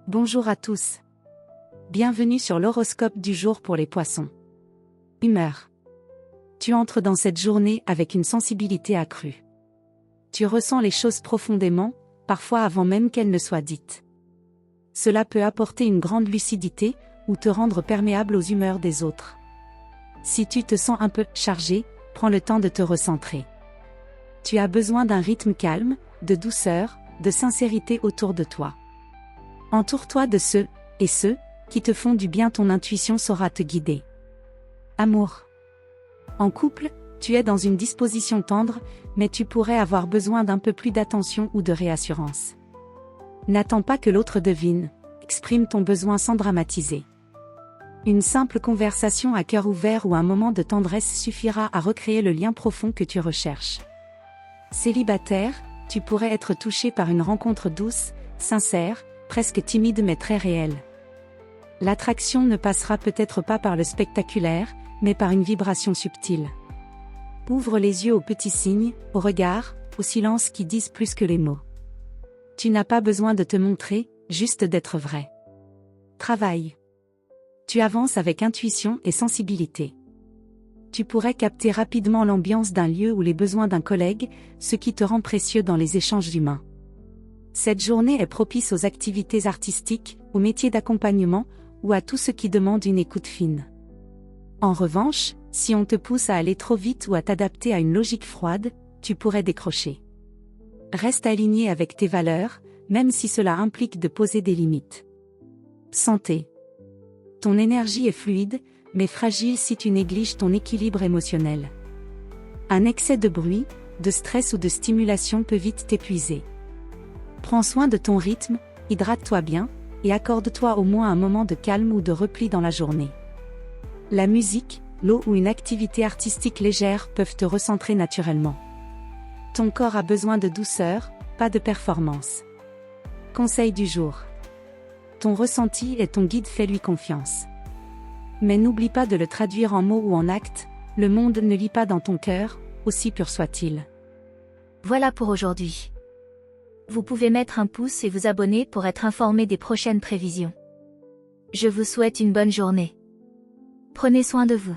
Bonjour à tous. Bienvenue sur l'horoscope du jour pour les poissons. Humeur. Tu entres dans cette journée avec une sensibilité accrue. Tu ressens les choses profondément, parfois avant même qu'elles ne soient dites. Cela peut apporter une grande lucidité, ou te rendre perméable aux humeurs des autres. Si tu te sens un peu chargé, prends le temps de te recentrer. Tu as besoin d'un rythme calme, de douceur, de sincérité autour de toi. Entoure-toi de ceux qui te font du bien. Ton intuition saura te guider. Amour. En couple, tu es dans une disposition tendre, mais tu pourrais avoir besoin d'un peu plus d'attention ou de réassurance. N'attends pas que l'autre devine, exprime ton besoin sans dramatiser. Une simple conversation à cœur ouvert ou un moment de tendresse suffira à recréer le lien profond que tu recherches. Célibataire, tu pourrais être touché par une rencontre douce, sincère, presque timide mais très réelle. L'attraction ne passera peut-être pas par le spectaculaire, mais par une vibration subtile. Ouvre les yeux aux petits signes, aux regards, aux silences qui disent plus que les mots. Tu n'as pas besoin de te montrer, juste d'être vrai. Travail. Tu avances avec intuition et sensibilité. Tu pourrais capter rapidement l'ambiance d'un lieu ou les besoins d'un collègue, ce qui te rend précieux dans les échanges humains. Cette journée est propice aux activités artistiques, aux métiers d'accompagnement, ou à tout ce qui demande une écoute fine. En revanche, si on te pousse à aller trop vite ou à t'adapter à une logique froide, tu pourrais décrocher. Reste aligné avec tes valeurs, même si cela implique de poser des limites. Santé. Ton énergie est fluide, mais fragile si tu négliges ton équilibre émotionnel. Un excès de bruit, de stress ou de stimulation peut vite t'épuiser. Prends soin de ton rythme, hydrate-toi bien, et accorde-toi au moins un moment de calme ou de repli dans la journée. La musique, l'eau ou une activité artistique légère peuvent te recentrer naturellement. Ton corps a besoin de douceur, pas de performance. Conseil du jour. Ton ressenti est ton guide, fais-lui confiance. Mais n'oublie pas de le traduire en mots ou en actes, le monde ne lit pas dans ton cœur, aussi pur soit-il. Voilà pour aujourd'hui. Vous pouvez mettre un pouce et vous abonner pour être informé des prochaines prévisions. Je vous souhaite une bonne journée. Prenez soin de vous.